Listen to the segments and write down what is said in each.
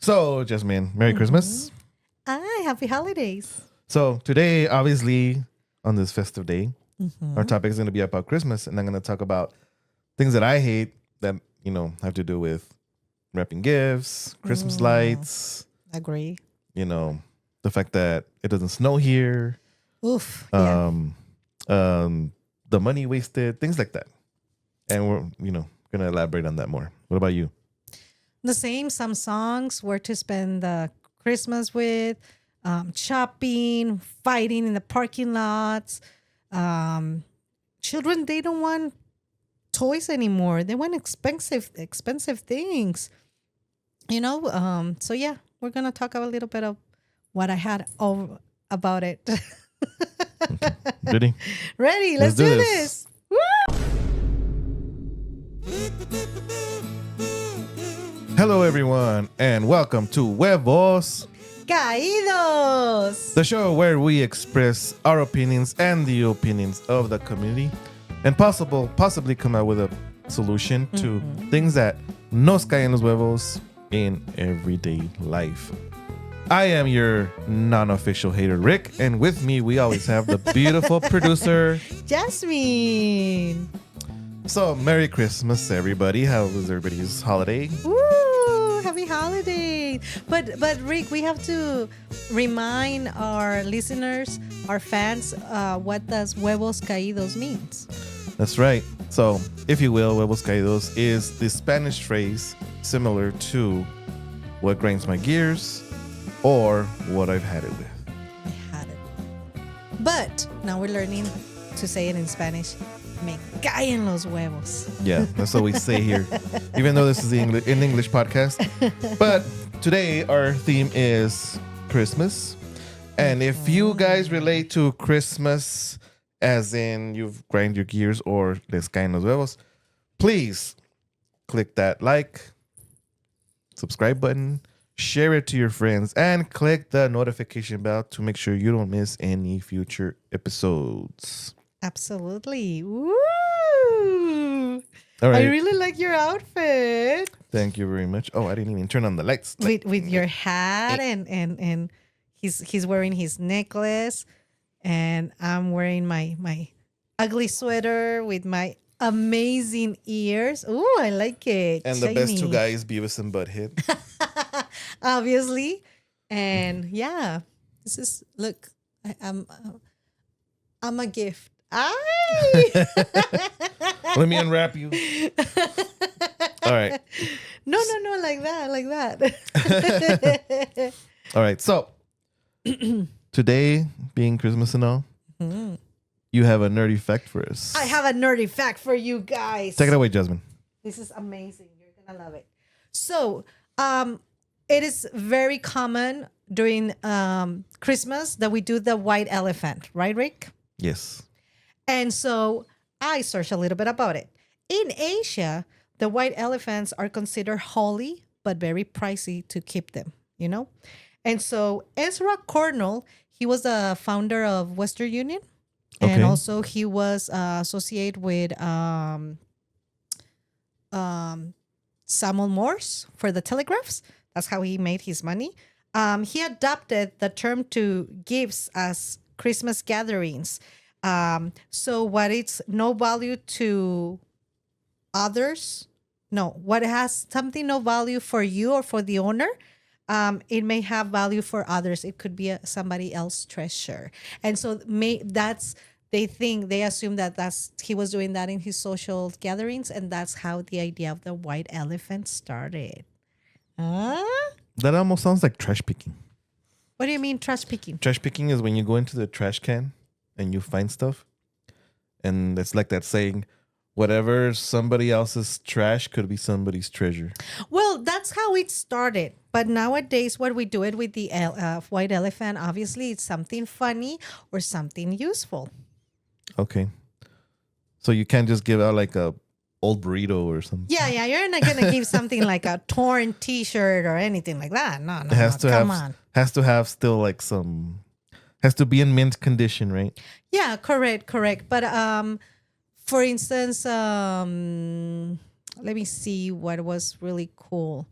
So, Jasmine, Merry Christmas. Hi, happy holidays. So, today, obviously, on this festive day, our topic is going to be about Christmas. And I'm going to talk about things that I hate that, have to do with wrapping gifts, Christmas lights, Agree. the fact that it doesn't snow here, Oof. Yeah. the money wasted, things like that. And we're, going to elaborate on that more. What about you? The same. Some songs where to spend the Christmas with, shopping, fighting in the parking lots. Children, they don't want toys anymore. They want expensive things. So yeah, we're gonna talk a little bit of what I had about it. Okay. Ready? Ready? Let's do this. Hello, everyone, and welcome to Huevos, Caídos. the show where we express our opinions and the opinions of the community, and possibly come out with a solution to things that nos cae en los huevos in everyday life. I am your non-official hater, Rick, and with me we always have the beautiful producer, Jasmine. So, Merry Christmas, everybody. How was everybody's holiday? Woo! Happy holidays. But Rick, we have to remind our listeners, our fans, what does huevos caídos means. That's right. So, if you will, huevos caídos is the Spanish phrase similar to what grinds my gears or what I've had it with. I had it. But now we're learning to say it in Spanish. Me caen los huevos. Yeah, that's what we say here, even though this is an English podcast. But today our theme is Christmas. And if you guys relate to Christmas as in you've grind your gears or les caen los huevos, please click that like, subscribe button, share it to your friends, and click the notification bell to make sure you don't miss any future episodes. Absolutely. Woo! All right. I really like your outfit. Thank you very much. Oh, I didn't even turn on the lights. With your hat and he's wearing his necklace, and I'm wearing my ugly sweater with my amazing ears. Ooh, I like it. And the best two Shiny. guys, Beavis and Butthead. Obviously. And yeah, this is look. I'm a gift. Ay! Let me unwrap you. All right. No, like that. All right. So today, being Christmas and all, you have a nerdy fact for us. I have a nerdy fact for you guys. Take it away, Jasmine. This is amazing. You're gonna love it. So, it is very common during Christmas that we do the white elephant, right, Rick? Yes. And so I searched a little bit about it. In Asia, the white elephants are considered holy, but very pricey to keep them, And so Ezra Cornell, he was the founder of Western Union. Okay. And also he was associated with Samuel Morse for the telegraphs. That's how he made his money. He adopted the term to gifts as Christmas gatherings. So what it's no value to others, what has something no value for you or for the owner, it may have value for others. It could be somebody else's treasure. And so they assume that he was doing that in his social gatherings, and that's how the idea of the white elephant started. That almost sounds like trash picking. What do you mean trash picking? Trash picking is when you go into the trash can and you find stuff. And it's like that saying, whatever somebody else's trash could be somebody's treasure. Well, that's how it started. But nowadays, what we do it with the white elephant, obviously, it's something funny or something useful. Okay. So you can't just give out like a old burrito or something. Yeah. You're not going to give something like a torn T-shirt or anything like that. No, It has to come have, on. Has to have still like some... Has to be in mint condition, right? Yeah, correct. But for instance, let me see what was really cool.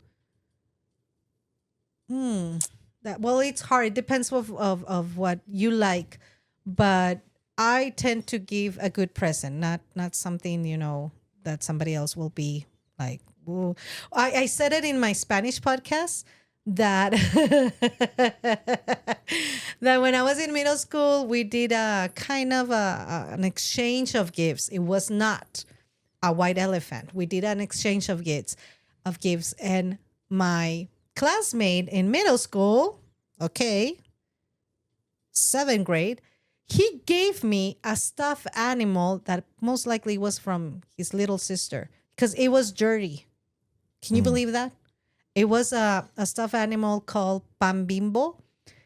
Well, it's hard. It depends of what you like, but I tend to give a good present, not something that somebody else will be like. Ooh. I said it in my Spanish podcast that that when I was in middle school, we did a kind of an exchange of gifts. It was not a white elephant. We did an exchange of gifts, and my classmate in middle school, okay, 7th grade, he gave me a stuffed animal that most likely was from his little sister because it was dirty. Can you believe that? It was a stuffed animal called Pan Bimbo.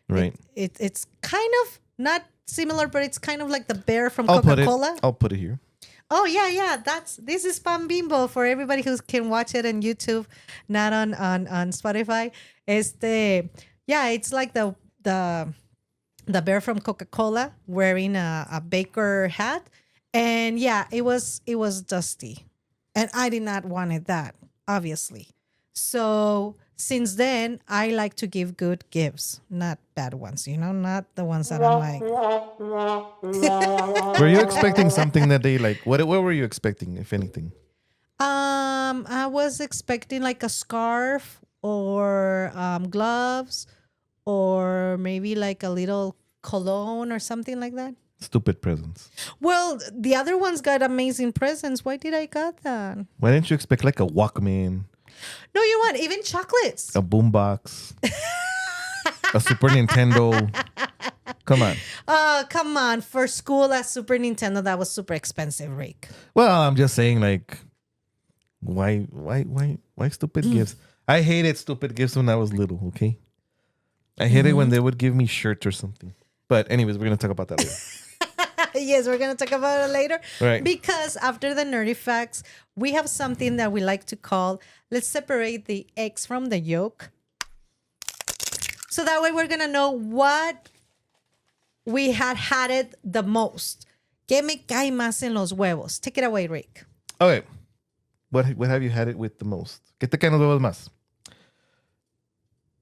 Right. It's kind of not similar, but it's kind of like the bear from I'll Coca-Cola. I'll put it here. Oh yeah. This is Pan Bimbo for everybody who can watch it on YouTube, not on Spotify. It's like the bear from Coca-Cola wearing a baker hat, and it was dusty, and I did not wanted that, obviously. So since then, I like to give good gifts, not bad ones. Not the ones that I'm like. Were you expecting something that they like? What were you expecting, if anything? I was expecting like a scarf or gloves, or maybe like a little cologne or something like that. Stupid presents. Well, the other ones got amazing presents. Why did I got that? Why didn't you expect like a Walkman, No, you want even chocolates. a boombox, a Super Nintendo? Come on. Come on. For school at Super Nintendo, that was super expensive, Rick. Well, I'm just saying, like, why stupid gifts? I hated stupid gifts when I was little. Okay, I hated when they would give me shirts or something. But anyways, we're gonna talk about that later. Yes, we're going to talk about it later. Right. Because after the nerdy facts, we have something that we like to call, let's separate the eggs from the yolk. So that way we're going to know what we had it the most. ¿Qué me cae más en los huevos? Take it away, Rick. Okay. What have you had it with the most? ¿Qué te caen los huevos más?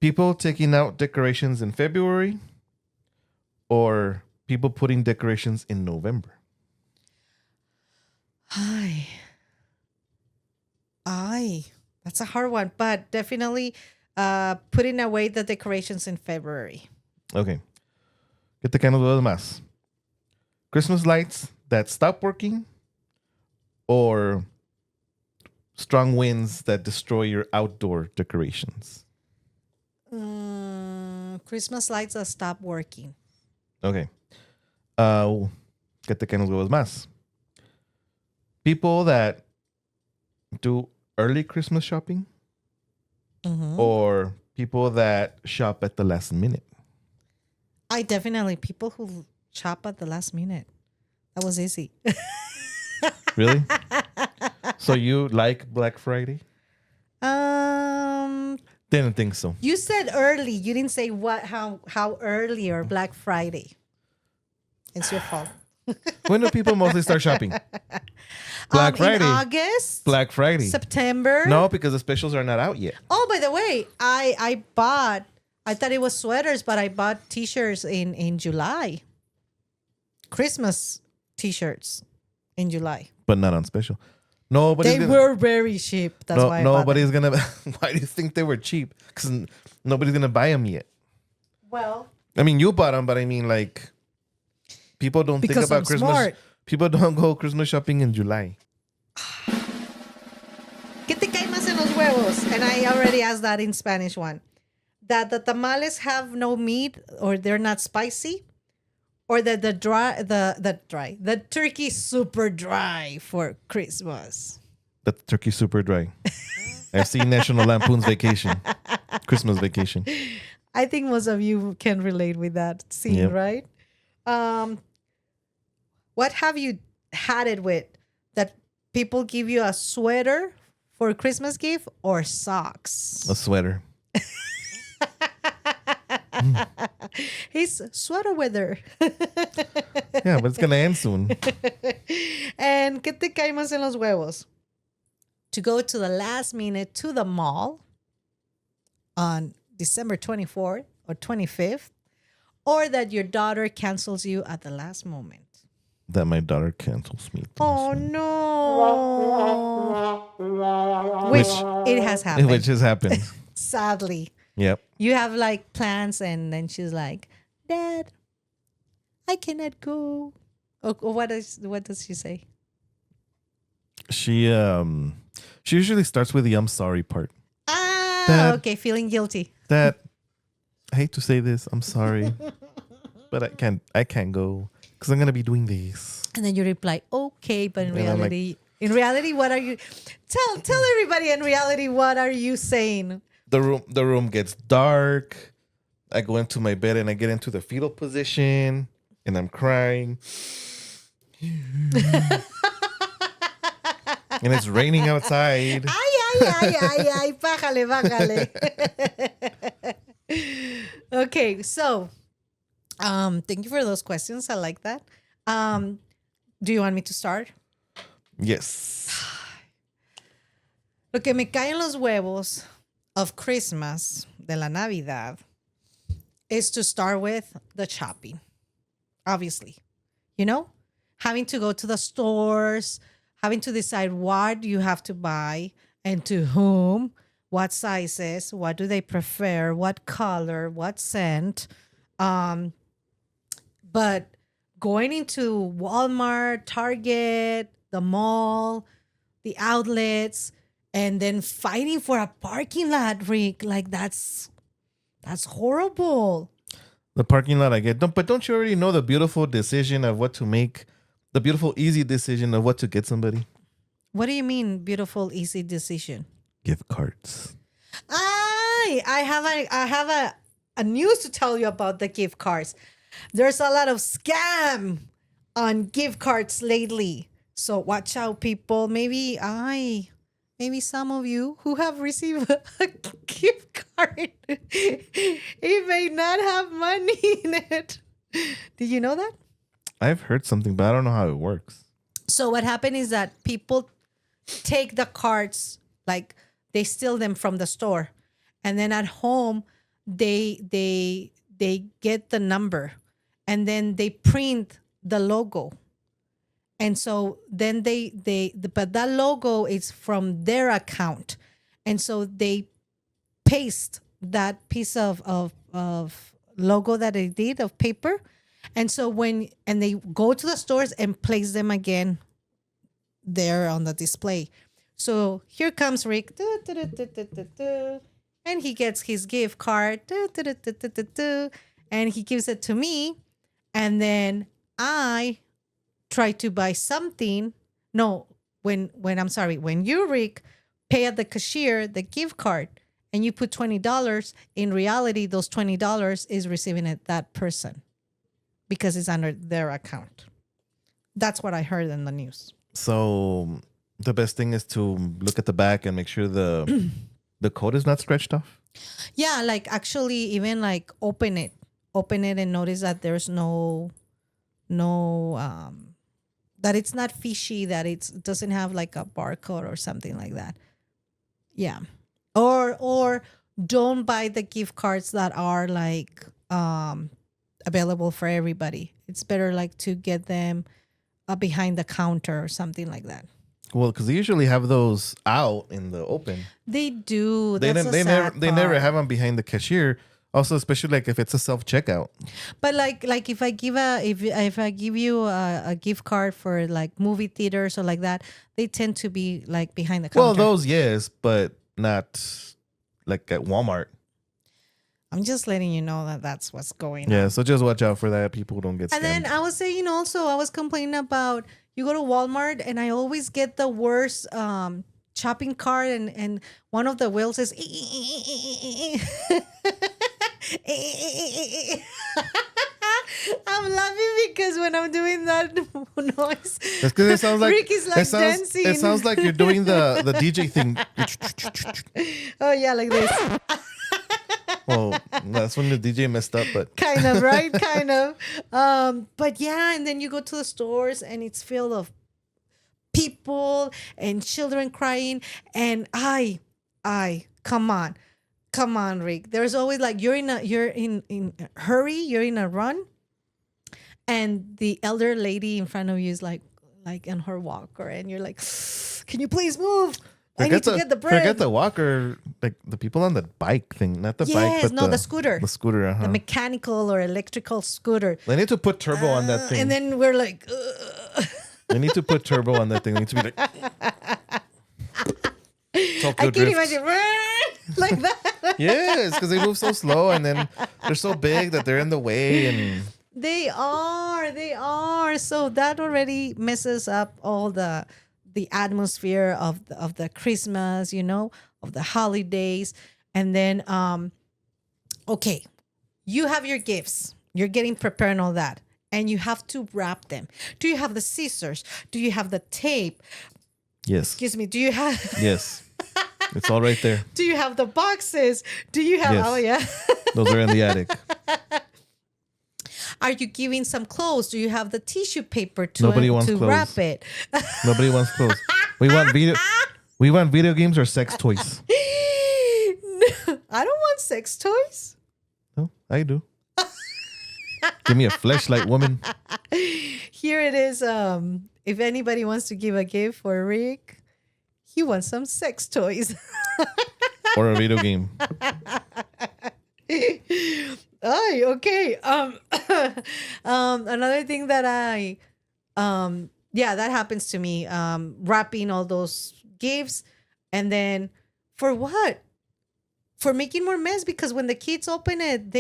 People taking out decorations in February, or people putting decorations in November? Ay, that's a hard one, but definitely putting away the decorations in February. Okay. ¿Qué te caen los huevos más? Christmas lights that stop working, or strong winds that destroy your outdoor decorations? Christmas lights that stop working. Okay. ¿Qué te caen los huevos más? People that do early Christmas shopping, or people that shop at the last minute? I definitely people who shop at the last minute. That was easy. Really? So you like Black Friday? Didn't think so. You said early. You didn't say how early or Black Friday. It's your fault. When do people mostly start shopping? Black Friday. In August. Black Friday. September. No, because the specials are not out yet. Oh, by the way, I thought it was sweaters, but I bought t-shirts in July. Christmas t-shirts in July. But not on special. Nobody's They were very cheap. That's why I bought nobody's gonna. Why do you think they were cheap? Because nobody's gonna buy them yet. Well, I mean, you bought them, but I mean, like, people don't think because about I'm Christmas. smart. People don't go Christmas shopping in July. ¿Qué te cae más en los huevos? And I already asked that in Spanish one. That the tamales have no meat, or they're not spicy, or that the turkey super dry for Christmas. The turkey's super dry. I've seen National Lampoon's Vacation, Christmas Vacation. I think most of you can relate with that scene, Yep. right? What have you had it with? That people give you a sweater for a Christmas gift, or socks? A sweater. He's sweater weather. Yeah, but it's gonna end soon. And ¿qué te cae más en los huevos? To go to the last minute to the mall on December 24th or 25th, or that your daughter cancels you at the last moment? That my daughter cancels me. Oh no. Which it has happened. Which has happened. Sadly. Yep. You have like plans and then she's like, Dad, I cannot go. Or what does she say? She usually starts with the I'm sorry part. Ah, okay, feeling guilty. That I hate to say this, I'm sorry. But I can't go because I'm gonna be doing this. And then you reply, okay, but in And I'm like, reality, what are you tell everybody in reality what are you saying? the room gets dark. I go into my bed and I get into the fetal position and I'm crying. And it's raining outside. Ay, bájale. Okay, so thank you for those questions. I like that. Do you want me to start? Yes. Lo que me cae en los huevos of Christmas, de la Navidad, is to start with the shopping. Obviously. You know? Having to go to the stores, having to decide what you have to buy and to whom, what sizes, what do they prefer, what color, what scent. But going into Walmart, Target, the mall, the outlets, and then fighting for a parking lot, Rick, like that's horrible. The parking lot I get. But don't you already know the beautiful decision of what to make? The beautiful, easy decision of what to get somebody? What do you mean, beautiful, easy decision? Gift cards. I have a news to tell you about the gift cards. There's a lot of scam on gift cards lately. So watch out, people. Maybe some of you who have received a gift card, it may not have money in it. Did you know that? I've heard something, but I don't know how it works. So what happened is that people take the cards, like they steal them from the store, and then at home they get the number, and then they print the logo, and so then but that logo is from their account, and so they paste that piece of logo that they did of paper, and so they go to the stores and place them again there on the display. So here comes Rick, and he gets his gift card, and he gives it to me, and then I try to buy something. No, when you, Rick, pay at the cashier the gift card, and you put $20, in reality, those $20 is receiving it that person because it's under their account. That's what I heard in the news. So the best thing is to look at the back and make sure the code is not scratched off. Yeah, like actually even like open it and notice that there's no that it's not fishy, that it doesn't have like a barcode or something like that. Yeah. Or don't buy the gift cards that are like available for everybody. It's better like to get them behind the counter or something like that. Well, because they usually have those out in the open. They do. They never have them behind the cashier. Also, especially like if it's a self checkout. But like if I give if I give you a gift card for like movie theaters or like that, they tend to be like behind the counter. Well, those yes, but not like at Walmart. I'm just letting you know that that's what's going on. Yeah, so just watch out for that. People don't get scammed. And then I was saying also, I was complaining about, you go to Walmart and I always get the worst shopping cart, and one of the wheels is I'm laughing because when I'm doing that noise, that's because it sounds like Rick is like dancing. It sounds like you're doing the DJ thing. Oh yeah, like this. Well, that's when the DJ messed up, but kind of, right? Kind of. But yeah, and then you go to the stores and it's filled of people and children crying, and I come on. Come on, Rick. There's always like you're in a hurry, you're in a run, and the elder lady in front of you is like in her walker, and you're like, can you please move? I need to get the bread. Forget the walker, like the people on the bike thing, not the bike, Yes, but no, the scooter. The scooter, The mechanical or electrical scooter. They need to put turbo on that thing. And then we're like, They need to put turbo on that thing. They need to be like, I can't imagine like that. Yes, because they move so slow and then they're so big that they're in the way. And They are. So that already messes up all the atmosphere of the Christmas, of the holidays. And then, okay, you have your gifts. You're getting prepared and all that. And you have to wrap them. Do you have the scissors? Do you have the tape? Yes. Excuse me. Do you have... Yes. It's all right there. Do you have the boxes? Do you have... Yes. Oh, yeah. Those are in the attic. Are you giving some clothes? Do you have the tissue paper to wants clothes. wrap it? Nobody wants clothes. We want video games or sex toys. No, I don't want sex toys. No, I do. Give me a fleshlight, woman. Here it is. If anybody wants to give a gift for Rick, he wants some sex toys. Or a video game. Oh, okay. Another thing that that happens to me. Wrapping all those gifts, and then for what? For making more mess, because when the kids open it,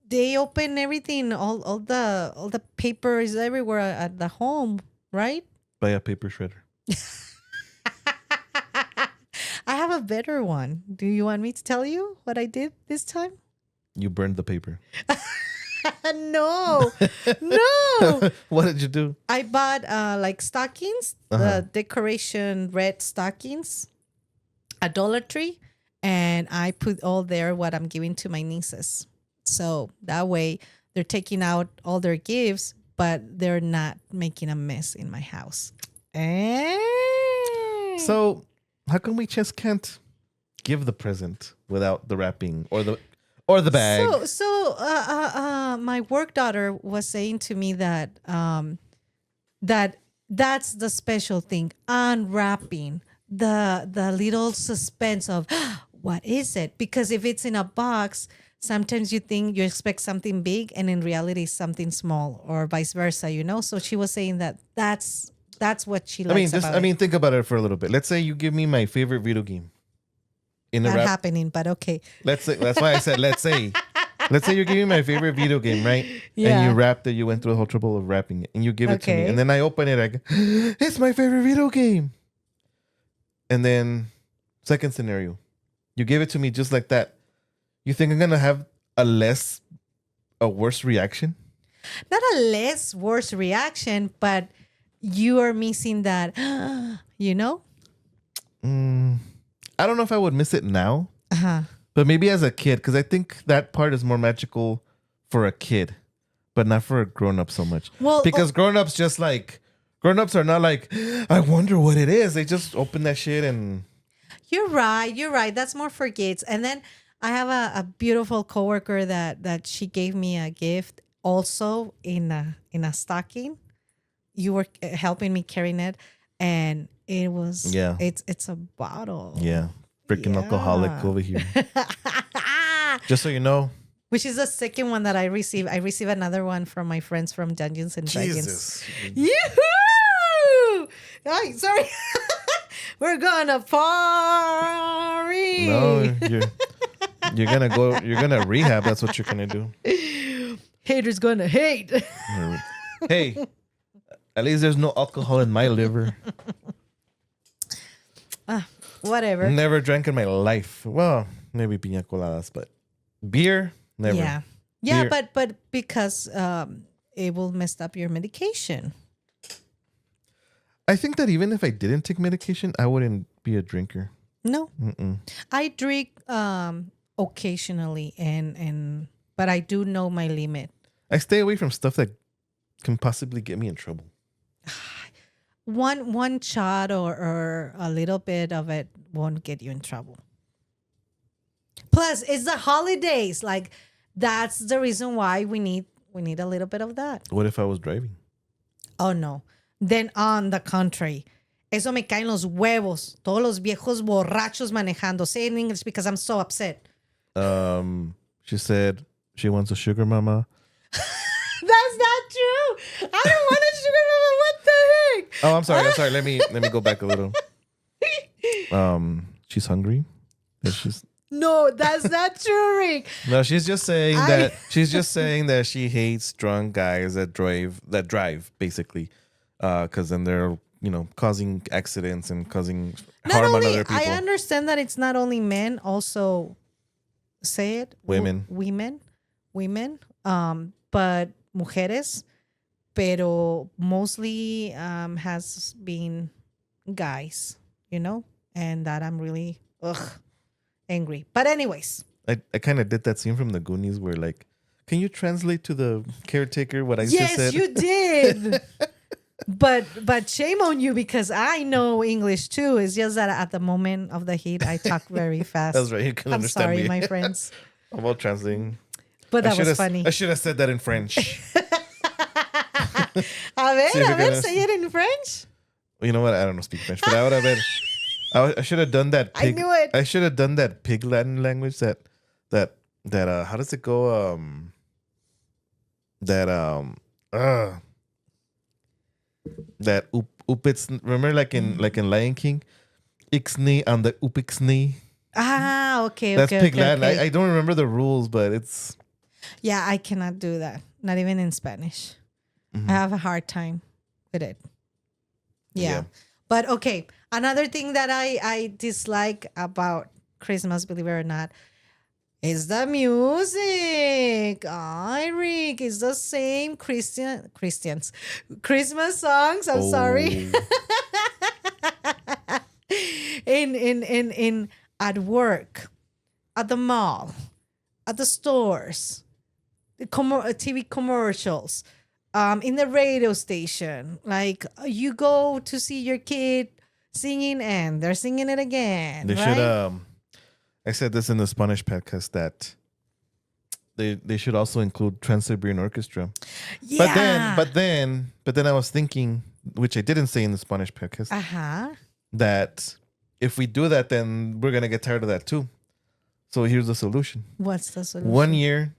they open everything. All the paper is everywhere at the home, right? Buy a paper shredder. I have a better one. Do you want me to tell you what I did this time? You burned the paper. No. No. What did you do? I bought like stockings, the decoration red stockings at Dollar Tree, and I put all there what I'm giving to my nieces. So that way they're taking out all their gifts, but they're not making a mess in my house. So how come we just can't give the present without the wrapping or the bag? So my work daughter was saying to me that that's the special thing, unwrapping the little suspense of what is it? Because if it's in a box, sometimes you expect something big, and in reality, something small, or vice versa. So she was saying that's what she likes about it. Think about it for a little bit. Let's say you give me my favorite video game. Not happening, but okay. Let's say, that's why I said let's say. Let's say you're giving me my favorite video game, right? Yeah. And you wrapped it. You went through the whole trouble of wrapping it, and you give it to me, and then I open it. I go, it's my favorite video game. And then, second scenario, you give it to me just like that. You think I'm gonna have a worse reaction? Not a worse reaction, but you are missing that, I don't know if I would miss it now, but maybe as a kid, because I think that part is more magical for a kid, but not for a grown-up so much. Well, because grown-ups are not like, I wonder what it is. They just open that shit and... You're right. That's more for kids. And then I have a beautiful coworker that she gave me a gift also in a stocking. You were helping me carrying it, and it was it's a bottle. Yeah. Freaking alcoholic over here. Just so you know. Which is the second one that I received. I received another one from my friends from Dungeons and Dragons. Jesus. Yoo-hoo! Ay, sorry. We're gonna party. No, you're gonna rehab. That's what you're gonna do. Haters gonna hate. Hey, at least there's no alcohol in my liver. Whatever. Never drank in my life. Well, maybe piña coladas, but beer, never. Yeah. Yeah, beer. but because it will mess up your medication. I think that even if I didn't take medication, I wouldn't be a drinker. No. Mm-mm. I drink occasionally, but I do know my limit. I stay away from stuff that can possibly get me in trouble. One shot or a little bit of it won't get you in trouble. Plus, it's the holidays. Like, that's the reason why we need a little bit of that. What if I was driving? Oh, no. Then on the contrary. Eso me caen los huevos. Todos los viejos borrachos manejando. Say it in English because I'm so upset. She said she wants a sugar mama. That's not true. I don't want a sugar mama. What the heck? Oh, I'm sorry. Let me go back a little. She's hungry. She's No, that's not true, Rick. no. She's just saying that she hates drunk guys that drive basically, because then they're causing accidents and causing harm on other people. I understand that it's not only men. Also, say it. Women. Women. But mujeres, pero mostly has been guys, and that I'm really angry. But anyways. I kind of did that scene from the Goonies where like, can you translate to the caretaker what I just said? Yes, you did. But shame on you because I know English too. It's just that at the moment of the heat, I talk very fast. That's right. You can understand sorry, me. my friends. I'm about translating. But that was funny. I should have said that in French. A ver, say it in French. You know what? I don't know speak French, but I would have been. I should have done that. I knew it. I should have done that pig Latin language. That how does it go? That upits. Remember, like in Lion King, ixnay and the upixnay. Ah, okay. That's pig Latin. Okay. I don't remember the rules, but it's. Yeah, I cannot do that. Not even in Spanish. I have a hard time with it. Yeah. But okay. Another thing that I dislike about Christmas, believe it or not, is the music. Ay, Rick, it's the same Christmas songs. I'm sorry. in at work, at the mall, at the stores, the TV commercials, in the radio station. Like you go to see your kid singing and they're singing it again. They right? should. I said this in the Spanish podcast that they should also include Trans-Siberian Orchestra. Yeah. But then I was thinking, which I didn't say in the Spanish podcast, that if we do that, then we're gonna get tired of that too. So here's the solution. What's the solution? 1 year,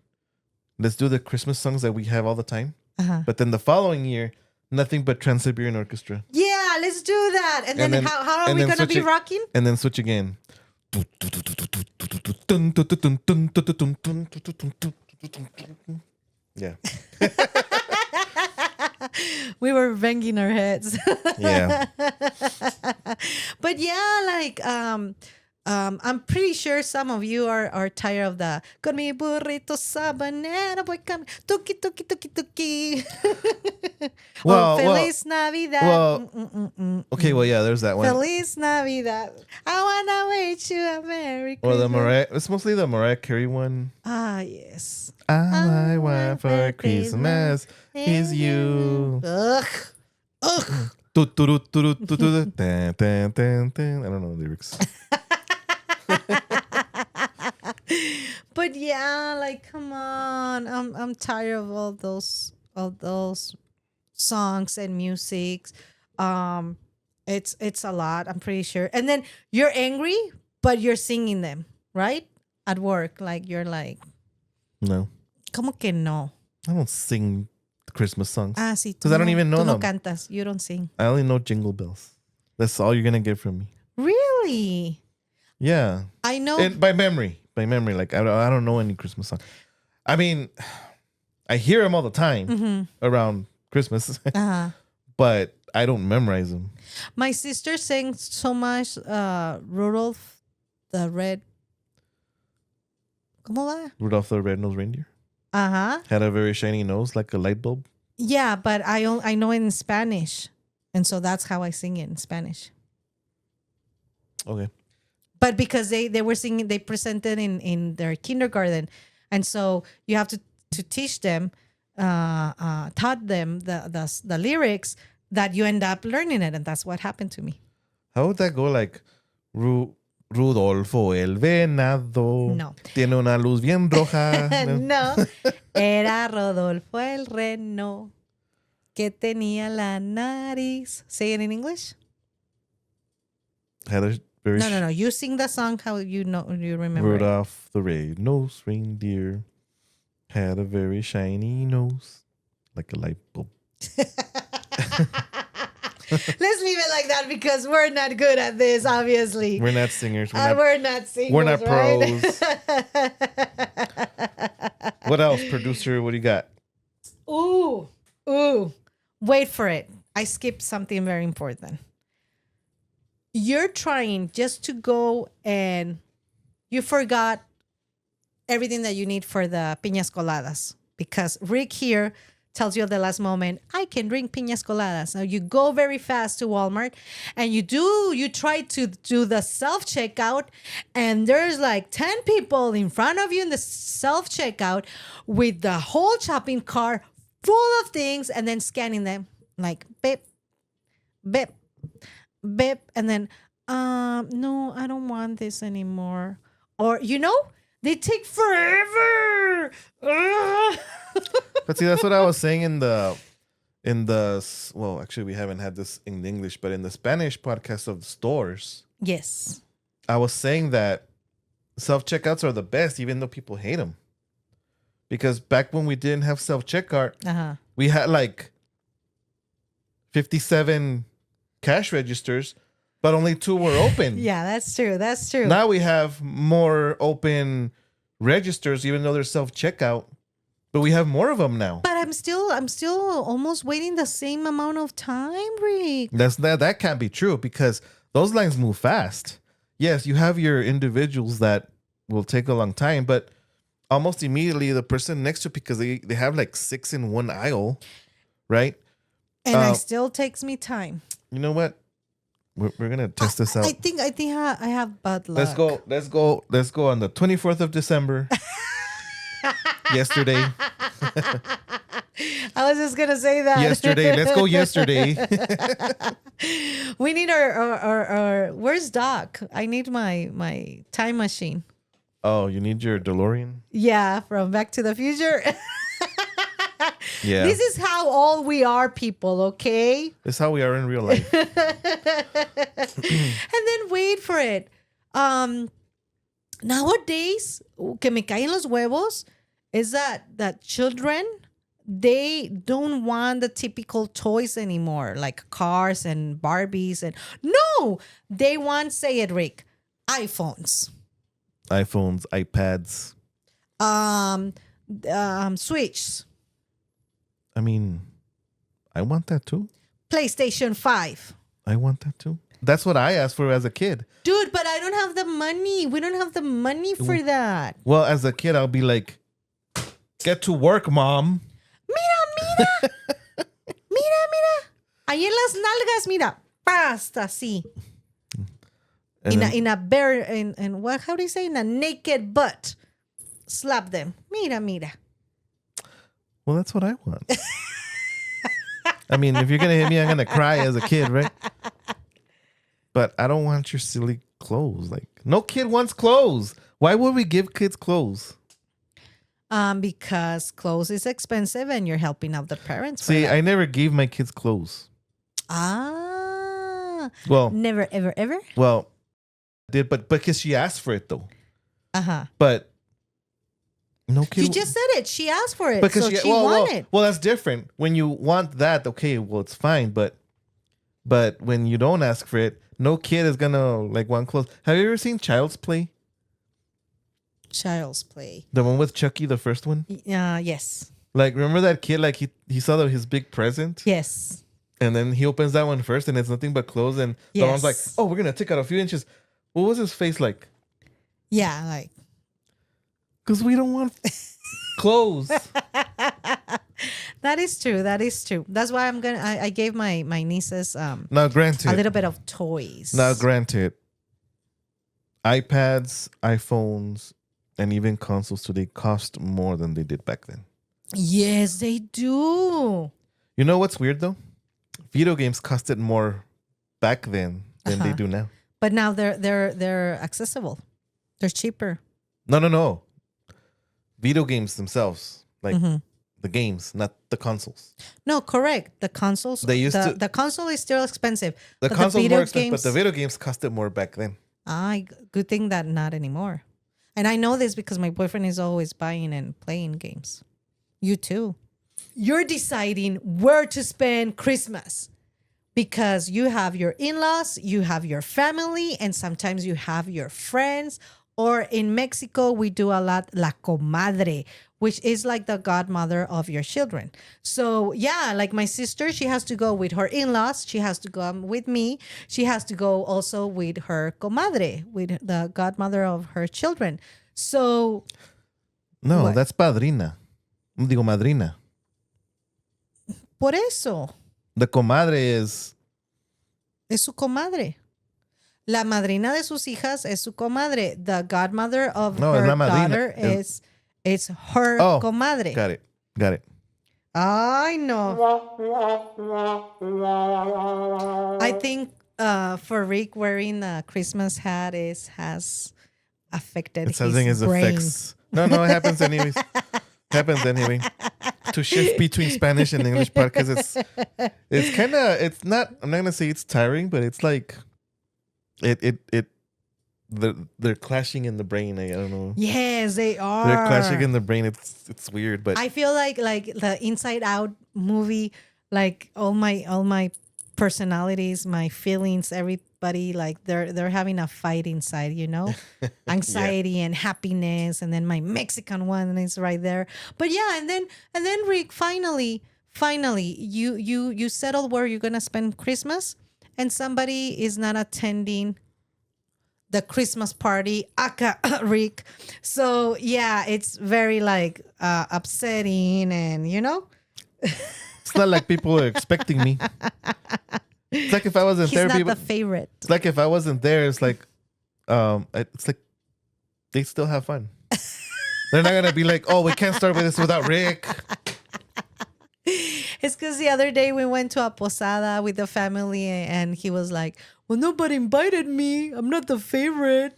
let's do the Christmas songs that we have all the time. But then the following year, nothing but Trans-Siberian Orchestra. Yeah, let's do that. And then how are we gonna be rocking? And then switch again. Yeah. We were banging our heads. Yeah. But yeah, like I'm pretty sure some of you are tired of the con mi burrito sabanero voy tuki tuki tuki tuki. Feliz Navidad. Okay, well, yeah, there's that one. Feliz Navidad. I wanna wish you a Merry Or Christmas. the Mariah. It's mostly the Mariah Carey one. Ah, yes. All I want for Christmas is you. Ugh. I don't know the lyrics. But yeah, like come on. I'm tired of all those songs and musics. It's a lot, I'm pretty sure. And then you're angry, but you're singing them, right? At work, like you're like, No. ¿Cómo que no? I don't sing Christmas songs. Ah, sí. Because I don't even know tú them. no cantas. You don't sing. I only know Jingle Bells. That's all you're going to get from me. Really? Yeah. I know. And by memory. Like, I don't know any Christmas song. I mean, I hear them all the time around Christmas. But I don't memorize them. My sister sang so much Rudolph the Red. ¿Cómo va? Rudolph the Red-Nosed Reindeer. Had a very shiny nose, like a light bulb. Yeah, but I know it in Spanish. And so that's how I sing it in Spanish. Okay. But because they were singing, they presented in their kindergarten. And so you have to teach them, taught them the lyrics that you end up learning it. And that's what happened to me. How would that go? Like, Rudolfo el venado. No. Tiene una luz bien roja. No. Era Rodolfo el reno que tenía la nariz. Say it in English. Had a very No. You sing the song how you remember it. Rudolph the red-nosed reindeer had a very shiny nose, like a light bulb. Let's leave it like that because we're not good at this, obviously. We're not singers. We're not singers. We're not right? pros. What else, producer? What do you got? Ooh. Wait for it. I skipped something very important. You're trying just to go and you forgot everything that you need for the piñas coladas because Rick here tells you at the last moment, I can drink piñas coladas. Now you go very fast to Walmart and you try to do the self-checkout and there's like 10 people in front of you in the self-checkout with the whole shopping cart full of things and then scanning them like beep, beep, beep. And then, no, I don't want this anymore. Or, they take forever. But see, that's what I was saying in the well, actually we haven't had this in English, but in the Spanish podcast of the stores, Yes. I was saying that self-checkouts are the best, even though people hate them. Because back when we didn't have self-checkout, we had like 57 cash registers, but only 2 were open. Yeah, that's true. That's true. Now we have more open registers, even though they're self-checkout, but we have more of them now. But I'm still almost waiting the same amount of time, Rick. That can't be true because those lines move fast. Yes, you have your individuals that will take a long time, but almost immediately the person next to, because they have like 6 in one aisle, right? And it still takes me time. You know what? We're gonna test this out. I think I have bad luck. Let's go on the 24th of December. Yesterday. I was just gonna say that. Yesterday. Let's go yesterday. We need our where's Doc? I need my time machine. Oh, you need your DeLorean? Yeah, from Back to the Future. Yeah. This is how old we are, people, okay? This is how we are in real life. And then wait for it. Nowadays, que me caen los huevos is that children, they don't want the typical toys anymore, like cars and Barbies. And no, they want, say it, Rick, iPhones. iPhones, iPads. Switch. I mean, I want that too. PlayStation 5. I want that too. That's what I asked for as a kid. Dude, but I don't have the money. We don't have the money for that. Well, as a kid, I'll be like, get to work, mom. Mira. Ahí en las nalgas, mira. Pasta, así. In a bare, in what, how do you say? In a naked butt. Slap them. Mira. Well, that's what I want. I mean, if you're going to hit me, I'm going to cry as a kid, right? But I don't want your silly clothes. Like, no kid wants clothes. Why would we give kids clothes? Because clothes is expensive and you're helping out the parents. See, I never gave my kids clothes. Well, never, ever? Well, I did, but because she asked for it, though. But no kid. You just said it. She asked for it. Because so she wanted. Well, that's different. When you want that, okay, well, it's fine. But when you don't ask for it, no kid is gonna like want clothes. Have you ever seen Child's Play? Child's Play. The one with Chucky, the first one? Yes. Like, remember that kid? Like, he saw his big present? Yes. And then he opens that one first, and it's nothing but clothes. And the mom's like, oh, we're going to take out a few inches. What was his face like? Yeah, like. Because we don't want clothes. That is true. That's why I gave my nieces now, granted, a little bit of toys. Now, granted, iPads, iPhones, and even consoles today cost more than they did back then. Yes, they do. You know what's weird, though? Video games costed more back then than they do now. But now they're accessible. They're cheaper. No. Video games themselves, like Mm-hmm. the games, not the consoles. No, correct. The consoles. They used to. The console is still expensive. The but console's video more expensive, but games. the video games costed more back then. Good thing that not anymore. And I know this because my boyfriend is always buying and playing games. You too. You're deciding where to spend Christmas because you have your in-laws, you have your family, and sometimes you have your friends. Or in Mexico, we do a lot la comadre, which is like the godmother of your children. So yeah, like my sister, she has to go with her in-laws. She has to go with me. She has to go also with her comadre, with the godmother of her children. So No, What? that's padrina. Digo madrina. por eso The comadre is. es su comadre. La madrina de sus hijas es su comadre. The godmother of No, es her la madrina. daughter is her Oh, comadre. Got it. I know. I think for Rick wearing a Christmas hat has affected It's having his its brain. effects. No, it happens anyways. Happens anyway. To shift between Spanish and English podcast, it's kind of, it's not, I'm not gonna say it's tiring, but it's like they're clashing in the brain. I don't know. Yes, they are. They're clashing in the brain. It's weird, but I feel like the Inside Out movie, like all my personalities, my feelings, everybody, like they're having a fight inside, you know, anxiety and happiness, and then my Mexican one is right there. But yeah, and then Rick, finally, you settle where you're gonna spend Christmas, and somebody is not attending the Christmas party, aka Rick. So yeah, it's very like upsetting, and you know, it's not like people are expecting me. It's like if I wasn't he's there, not people. the favorite. It's like if I wasn't there, it's like, it's like they still have fun. They're not gonna be like, oh, we can't start with this without Rick. It's because the other day we went to a posada with the family, and he was like, "Well, nobody invited me. I'm not the favorite."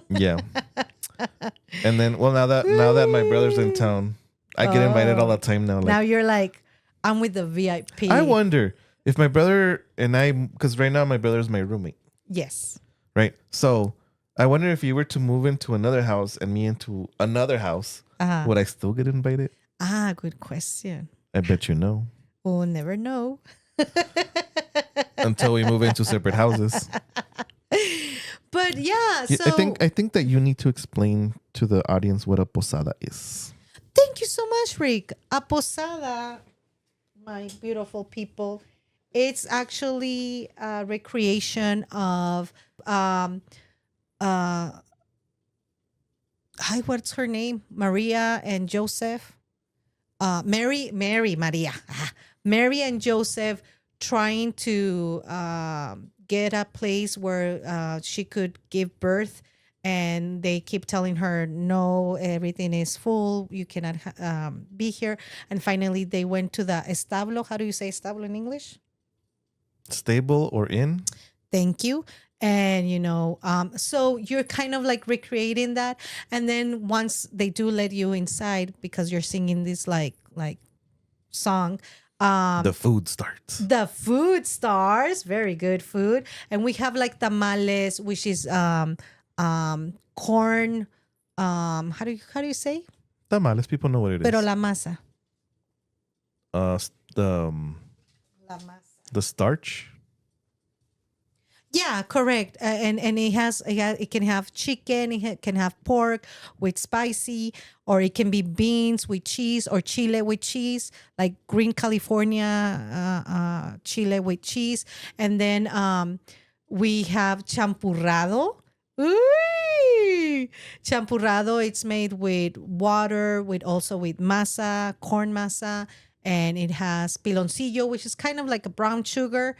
Yeah. And then, well, now that my brother's in town, I get invited all the time now. Like, Now you're like, "I'm with the VIP." I wonder if my brother and I, because right now my brother's my roommate, Yes. right? So I wonder if you were to move into another house and me into another house, would I still get invited? Good question. I bet you no. We'll never know. Until we move into separate houses. But yeah, so I think that you need to explain to the audience what a posada is. thank you so much, Rick. A posada, my beautiful people, it's actually a recreation of what's her name? Maria and Joseph. Mary Maria. Mary and Joseph trying to get a place where she could give birth, and they keep telling her, no, everything is full, you cannot be here. And finally they went to the establo. How do you say establo in English? Stable or inn? Thank you. And you know, so you're kind of like recreating that, and then once they do let you inside because you're singing this like song, The food starts. the food stars. Very good food. And we have like tamales, which is corn, how do you say? Tamales, people know what it is. Pero la masa. The La masa. the starch. Yeah, correct. And it can have chicken, it can have pork with spicy, or it can be beans with cheese, or chile with cheese, like green California chile with cheese. And then we have champurrado. Ooh! Champurrado, it's made with water, with masa, corn masa, and it has piloncillo, which is kind of like a brown sugar.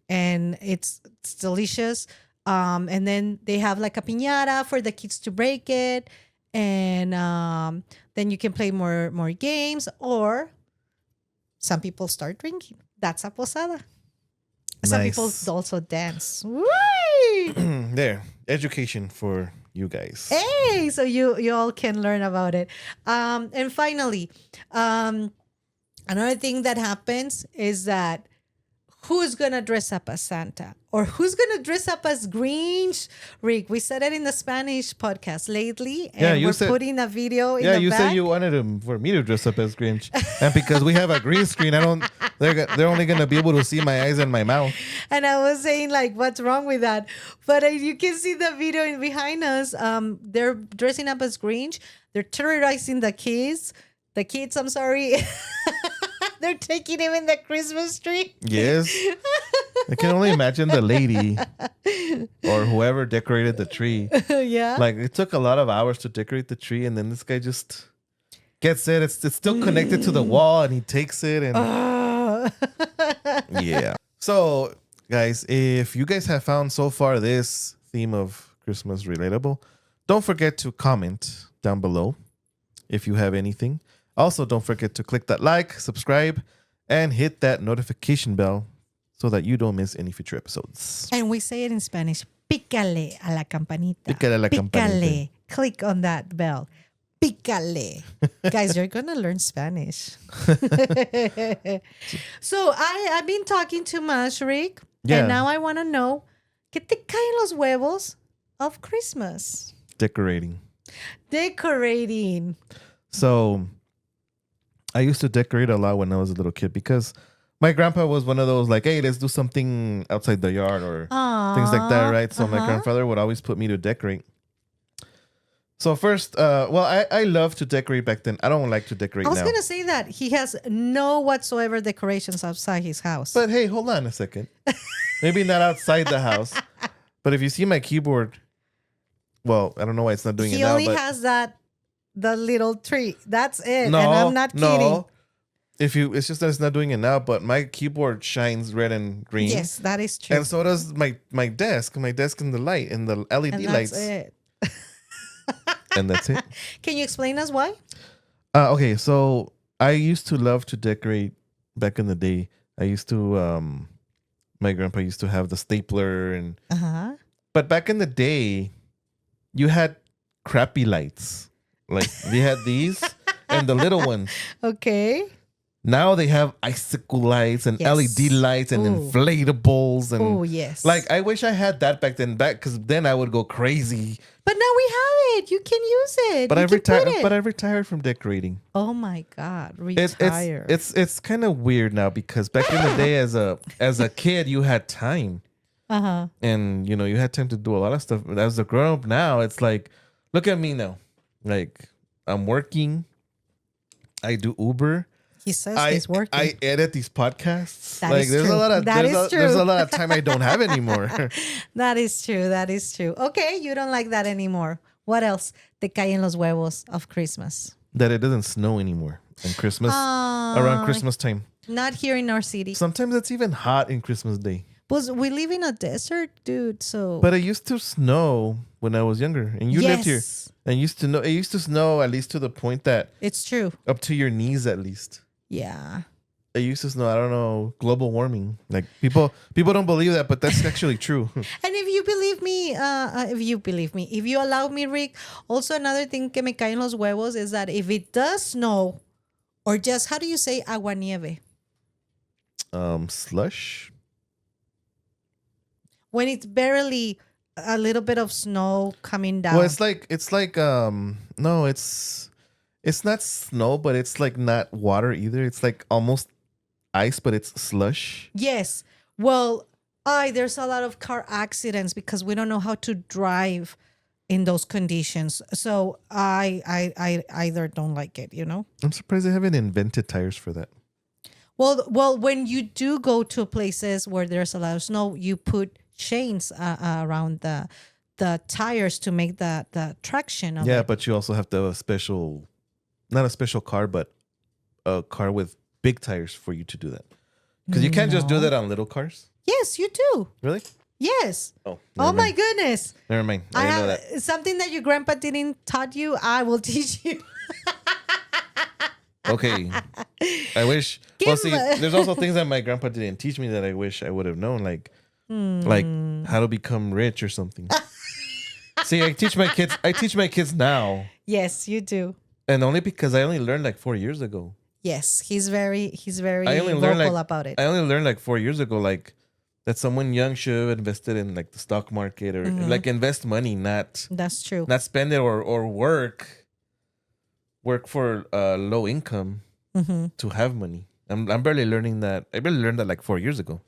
And it's delicious. And then they have like a piñata for the kids to break it, and then you can play more games, or some people start drinking. That's a posada. Some Nice. people also dance. Whee! There, education for you guys. Hey, so you all can learn about it. And finally, another thing that happens is that who's gonna dress up as Santa or who's gonna dress up as Grinch? Rick, we said it in the Spanish podcast lately, and Yeah, you we're said- putting a video in Yeah, the you back. said you wanted for me to dress up as Grinch, and because we have a green screen, they're only gonna be able to see my eyes and my mouth. And I was saying, like, what's wrong with that? But you can see the video behind us. They're dressing up as Grinch. They're terrorizing the kids. I'm sorry. They're taking him in the Christmas tree. Yes, I can only imagine the lady or whoever decorated the tree. Yeah. Like it took a lot of hours to decorate the tree, and then this guy just gets it. It's still connected to the wall, and he takes it, and yeah. So, guys, if you guys have found so far this theme of Christmas relatable, don't forget to comment down below if you have anything. Also, don't forget to click that like, subscribe, and hit that notification bell so that you don't miss any future episodes. And we say it in Spanish. Pícale a la campanita. Pícale a la campanita. Pícale. Click on that bell. Pícale. Guys, you're going to learn Spanish. So I've been talking too much, Rick. Yeah. And now I want to know, ¿qué te caen los huevos of Christmas? Decorating. Decorating. So, I used to decorate a lot when I was a little kid because my grandpa was one of those like, hey, let's do something outside the yard or things like that, right? So my grandfather would always put me to decorate. So first, I love to decorate back then. I don't like to decorate I was now. going to say that he has no whatsoever decorations outside his house. But hey, hold on a second. Maybe not outside the house. But if you see my keyboard, well, I don't know why it's not doing it he now. only But has the little tree. That's it. no, And I'm not kidding. no. It's just that it's not doing it now. But my keyboard shines red and green. Yes, that is true. And so does my desk. My desk in the light, in the LED And lights. that's it. And that's it. Can you explain us why? Okay, so I used to love to decorate back in the day. I used to, my grandpa used to have the stapler, and Uh-huh. but back in the day, you had crappy lights. Like we had these and the little ones. Okay. Now they have icicle lights and Yes. LED lights and Ooh. inflatables and Oh, yes. like I wish I had that back then, because then I would go crazy. But now we have it. You can use it. But You I can retired. put it. But I retired from decorating. Oh my God. It's Retire. it's kind of weird now because back in the day as a kid you had time Uh-huh. and you had time to do a lot of stuff. As a grown up now, it's like, look at me now, like I'm working, I do Uber, He says I he's working. I edit these podcasts. That like is there's true. a lot of That there's, is a, there's true. a lot of time I don't have anymore. That is true. That is true. Okay, you don't like that anymore. What else? Te caen los huevos of Christmas. That it doesn't snow anymore in Christmas, around Christmas time. Not here in our city. Sometimes it's even hot in Christmas Day. But we live in a desert, dude. So But it used to snow when I was younger, and you lived here. Yes. And it used to snow at least to the point that It's true. up to your knees at least. Yeah. It used to snow. I don't know, global warming. Like people don't believe that, but that's actually true. And if you believe me, if you allow me, Rick, also another thing que me caen los huevos is that if it does snow, or just, how do you say aguanieve? Slush. When it's barely a little bit of snow coming down. Well, it's like no, it's not snow, but it's like not water either. It's like almost ice, but it's slush. Yes. Well, there's a lot of car accidents because we don't know how to drive in those conditions. So I either don't like it, I'm surprised they haven't invented tires for that. Well, when you do go to places where there's a lot of snow, you put chains around the tires to make the traction of Yeah, it. but you also have to have not a special car, but a car with big tires for you to do that. Because you can't just do No. that on little cars. Yes, you do. Really? Yes. Oh, Oh my goodness. Never mind. I didn't know that. Something that your grandpa didn't taught you, I will teach you. Okay. I wish. Well, see, there's also things that my grandpa didn't teach me that I wish I would have known, like how to become rich or something. See, I teach my kids. I teach my kids now, Yes, you do. and only because I only learned like 4 years ago. Yes, he's very I only learned vocal like about it. I only learned like 4 years ago, like that someone young should have invested in like the stock market or like invest money, not That's true. spend it or work for low income to have money. I'm barely learning that. I barely learned that like 4 years ago.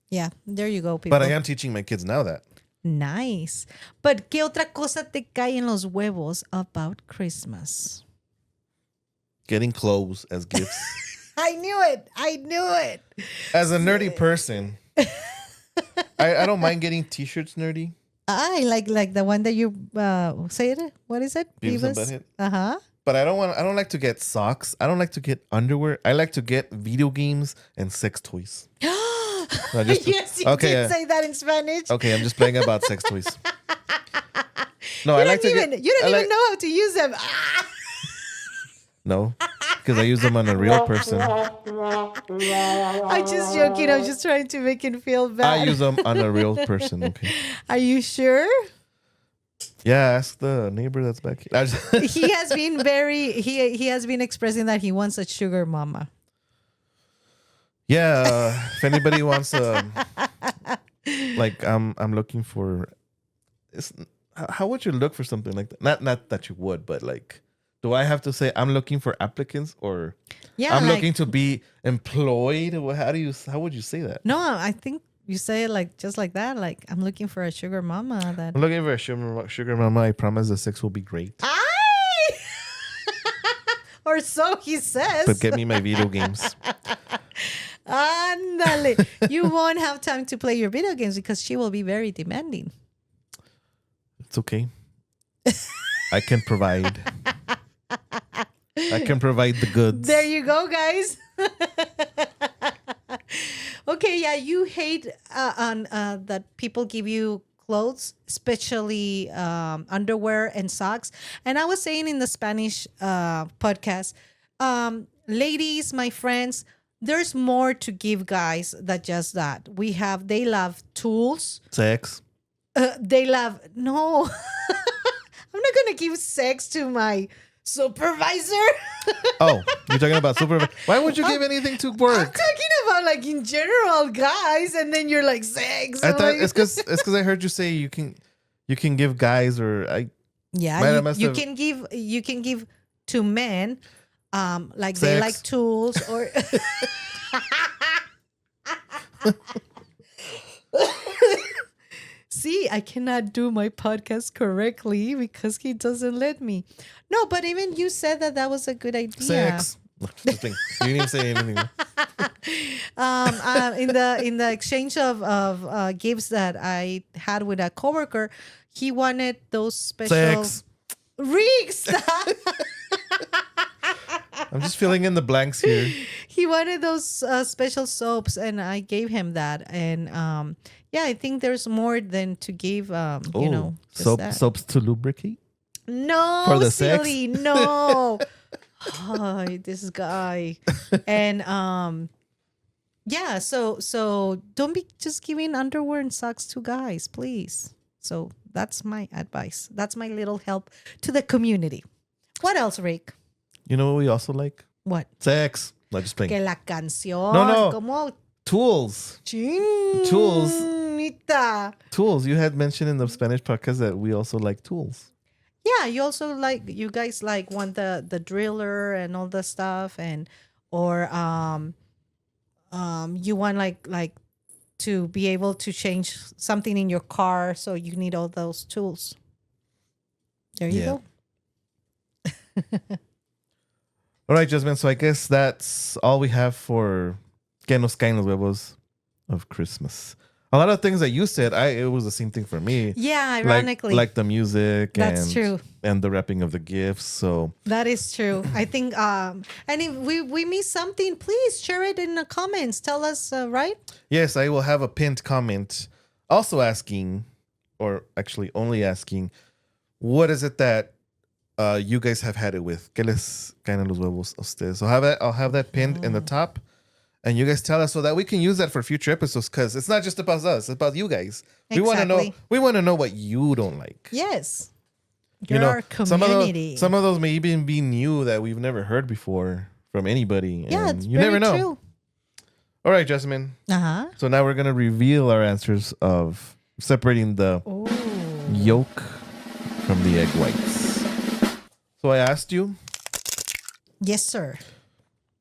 Yeah, there you go, people. But I am teaching my kids now that. Nice. But ¿qué otra cosa te cae en los huevos about Christmas? Getting clothes as gifts. I knew it. I knew it. As a nerdy person, I don't mind getting t-shirts nerdy. I like the one that you say it. What is it? Beavis and Butthead. Uh-huh. But I don't like to get socks. I don't like to get underwear. I like to get video games and sex toys. No, Yes, you did say that in Spanish. Okay, I'm just playing about sex toys. No, You I like don't to even get. you don't I even like- know how to use them. No, because I use them on a real person. I'm just joking. I'm just trying to make him feel bad. I use them on a real person. Okay. Are you sure? Yeah, ask the neighbor that's back here. He has been he has been expressing that he wants a sugar mama. Yeah, if anybody wants like I'm looking for. How would you look for something like that? Not that you would, but like, do I have to say I'm looking for applicants or I'm looking to be employed? How would you say that? No, I think you say it like just like that. Like I'm looking for a sugar mama. That I'm looking for a sugar mama. I promise the sex will be great. Ay! Or so he says. But get me my video games. Ándale. You won't have time to play your video games because she will be very demanding. It's okay. I can provide. I can provide the goods. There you go, guys. Okay, yeah, you hate that people give you clothes, especially underwear and socks. And I was saying in the Spanish podcast, ladies, my friends, there's more to give guys than just that. They love tools. Sex. They love, no, I'm not going to give sex to my supervisor. Oh, you're talking about supervisor. Why would you give anything to I'm work? talking about like in general guys, and then you're like sex. I thought it's because I heard you say you can give guys you can give to men like sex. they like tools or See, I cannot do my podcast correctly because he doesn't let me. No, but even you said that was a good idea. Sex. Just kidding. You didn't even say anything. In the exchange of gifts that I had with a coworker, he wanted those special Sex. rigs. I'm just filling in the blanks here. He wanted those special soaps, and I gave him that. And yeah, I think there's more than to give. Just that. Soaps to lubricate. No, for the silly, sex? no. Oh, this guy. And yeah, so don't be just giving underwear and socks to guys, please. So that's my advice. That's my little help to the community. What else, Rick? You know what we also like? What? Sex. Not just playing. Que la canción. No. Como Tools. Chinita. Tools. You had mentioned in the Spanish podcast that we also like tools. Yeah, you guys want the driller and all the stuff, or you want like to be able to change something in your car, so you need all those tools. There you go. All right, Jasmine. So I guess that's all we have for Que Nos Caen los Huevos of Christmas. A lot of things that you said, it was the same thing for me. Yeah, ironically. Like the music. That's true. And the wrapping of the gifts. So that is true. I think, and if we missed something, please share it in the comments. Tell us, right? Yes, I will have a pinned comment also asking, or actually only asking, what is it that you guys have had it with. ¿Qué les caen en los huevos a ustedes? So I'll have that pinned in the top. And you guys tell us so that we can use that for future episodes because it's not just about us, it's about you guys. Exactly. We want to know what you don't like. Yes. You know, Your community. some of those may even be new that we've never heard before from anybody. Yeah, and it's you very never know. true. All right, Jasmine. Uh-huh. So now we're gonna reveal our answers of separating the Ooh. yolk from the egg whites. So I asked you Yes, sir.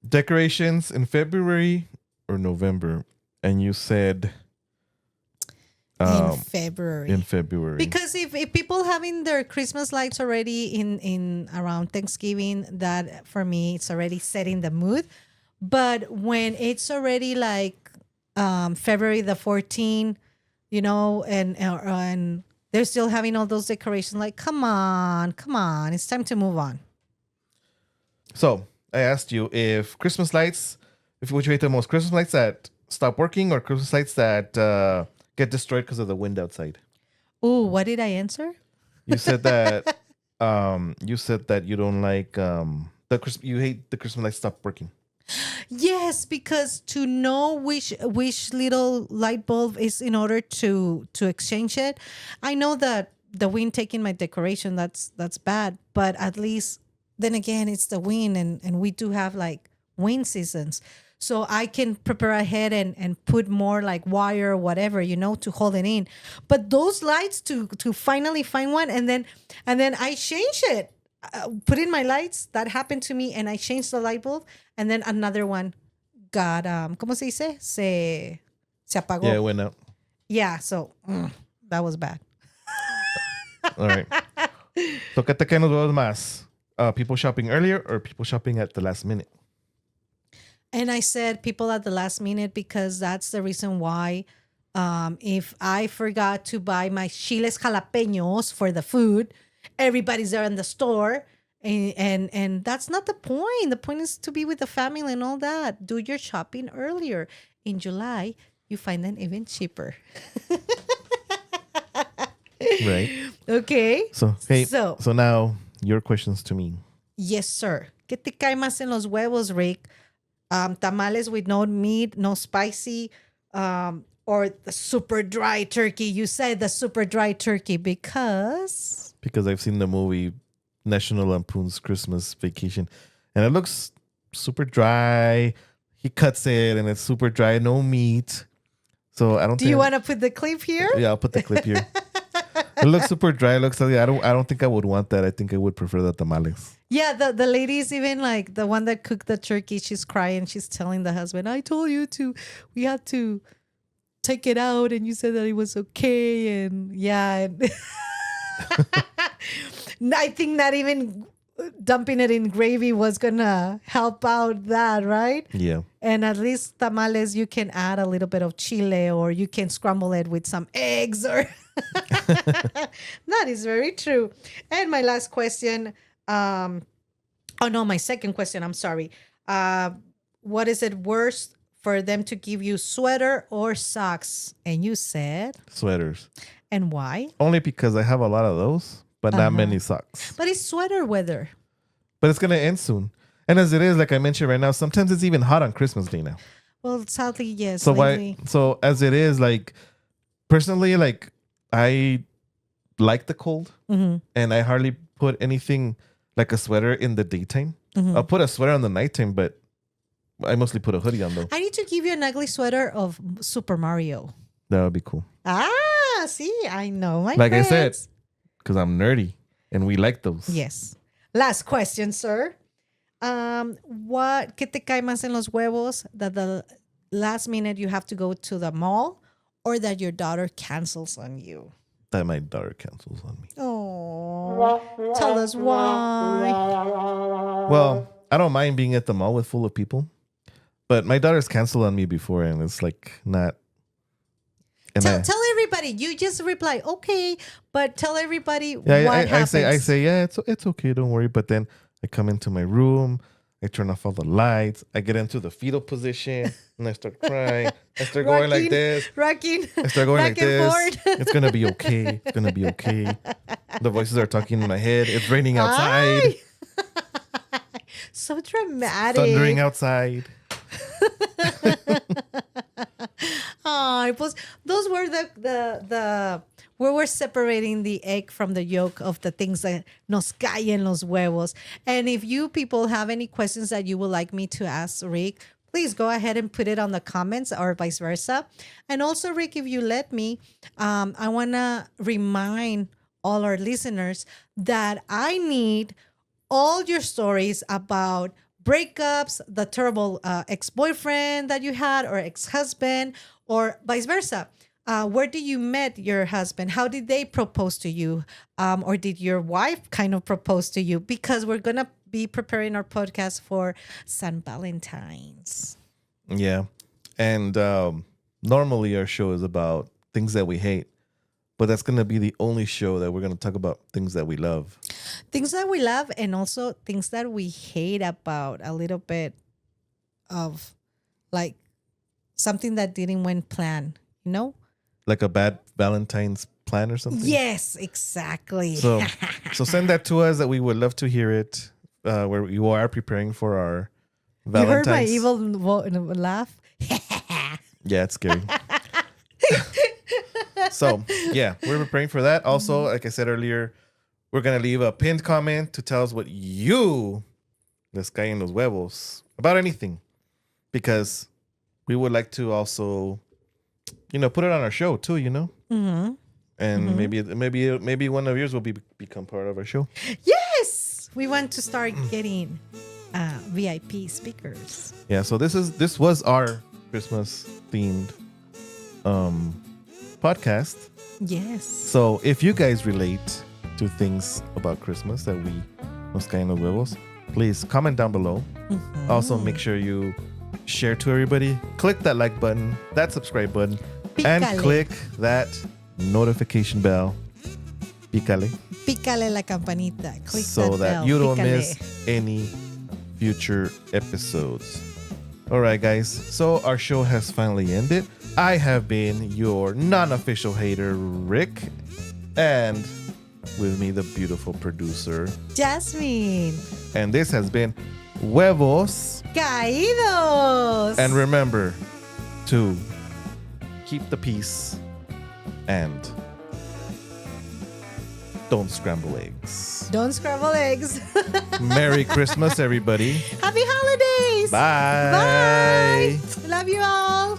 decorations in February or November, and you said In February. in February. Because if people having their Christmas lights already in around Thanksgiving, that for me it's already setting the mood. But when it's already like February the 14th, you know, and they're still having all those decorations, like come on, it's time to move on. So I asked you if Christmas lights, if which you hate the most, Christmas lights that stop working or Christmas lights that get destroyed because of the wind outside. Ooh, what did I answer? You said that you don't like you hate the Christmas lights stop working. Yes, because to know which little light bulb is in order to exchange it. I know that the wind taking my decoration, that's bad, but at least then again it's the wind and we do have like wind seasons. So I can prepare ahead and put more like wire or whatever, you know, to hold it in. But those lights to finally find one and then I change it. Put in my lights. That happened to me, and I changed the light bulb, and then another one got ¿cómo se dice? Se apagó. Yeah, it went out. Yeah, so that was bad. All right. So, ¿qué te caen los huevos más? People shopping earlier or people shopping at the last minute? And I said people at the last minute because that's the reason why. If I forgot to buy my chiles jalapeños for the food, everybody's there in the store. And that's not the point. The point is to be with the family and all that. Do your shopping earlier. In July, you find them even cheaper. Right. Okay. So now your questions to me. Yes, sir. ¿Qué te cae más en los huevos, Rick? Tamales with no meat, no spicy, or the super dry turkey. You said the super dry turkey because I've seen the movie National Lampoon's Christmas Vacation, and it looks super dry. He cuts it, and it's super dry, no meat. So I don't. Do you want to put the clip here? Yeah, I'll put the clip here. It looks super dry. It looks like I don't think I would want that. I think I would prefer the tamales. Yeah, the lady's even like the one that cooked the turkey. She's crying. She's telling the husband, "I told you we had to take it out, and you said that it was okay." And yeah, I think not even dumping it in gravy was gonna help out that, right? Yeah. And at least tamales, you can add a little bit of chile, or you can scramble it with some eggs, or that is very true. And my last question. My second question. I'm sorry. What is it worse for them to give you sweater or socks? And you said Sweaters. And why? Only because I have a lot of those, but not many socks. But it's sweater weather. But it's gonna end soon. And as it is, like I mentioned right now, sometimes it's even hot on Christmas Day now. Well, sadly, yes. So lately. So as it is, like personally, like I like the cold, and I hardly put anything like a sweater in the daytime. I'll put a sweater on the nighttime, but I mostly put a hoodie on though. I need to give you an ugly sweater of Super Mario. That would be cool. See, I know my Like friends. I said, because I'm nerdy and we like those. Yes. Last question, sir. ¿Qué te cae más en los huevos? That the last minute you have to go to the mall, or that your daughter cancels on you? That my daughter cancels on me. Oh, tell us why. Well, I don't mind being at the mall full of people, but my daughter's canceled on me before, and it's like not. And Tell everybody. You just reply, okay, but tell everybody yeah, what happens. I say, yeah, it's okay, don't worry. But then I come into my room, I turn off all the lights. I get into the fetal position and I start crying. I start going like this. Rocking. I start going back like and this. forth. It's going to be okay. It's going to be okay. The voices are talking in my head. It's raining outside. So dramatic. Thundering outside. Oh, those were the where we're separating the egg from the yolk of the things that nos cae en los huevos. And if you people have any questions that you would like me to ask Rick, please go ahead and put it on the comments or vice versa. And also, Rick, if you let me, I want to remind all our listeners that I need all your stories about breakups, the terrible ex-boyfriend that you had or ex-husband, or vice versa. Where did you met your husband? How did they propose to you? Or did your wife kind of propose to you? Because we're going to be preparing our podcast for San Valentine's. Yeah. And normally our show is about things that we hate. But that's going to be the only show that we're going to talk about things that we love. Things that we love and also things that we hate about a little bit of like something that didn't went plan, you know? Like a bad Valentine's plan or something? Yes, exactly. So send that to us that we would love to hear it where you are preparing for our Valentine's. You heard my evil laugh? Yeah, it's scary. So, yeah, we're preparing for that. Also, like I said earlier, we're going to leave a pinned comment to tell us what you, Nos Cae en los Huevos, about anything. Because we would like to also, put it on our show too, Mm-hmm. And maybe one of yours will become part of our show. Yes! We want to start getting VIP speakers. Yeah, so this was our Christmas themed podcast. Yes. So if you guys relate to things about Christmas that we Nos Cae en los Huevos, please comment down below. Mm-hmm. Also, make sure you share to everybody. Click that like button, that subscribe button, and click that notification bell. Pícale. Pícale la campanita. Click so that bell. you don't Pícale. miss any future episodes. All right, guys. So our show has finally ended. I have been your non-official hater, Rick, and with me, the beautiful producer, Jasmine. And this has been Huevos Caídos. And remember to keep the peace and don't scramble eggs. Don't scramble eggs. Merry Christmas, everybody. Happy holidays. Bye. Bye. Love you all.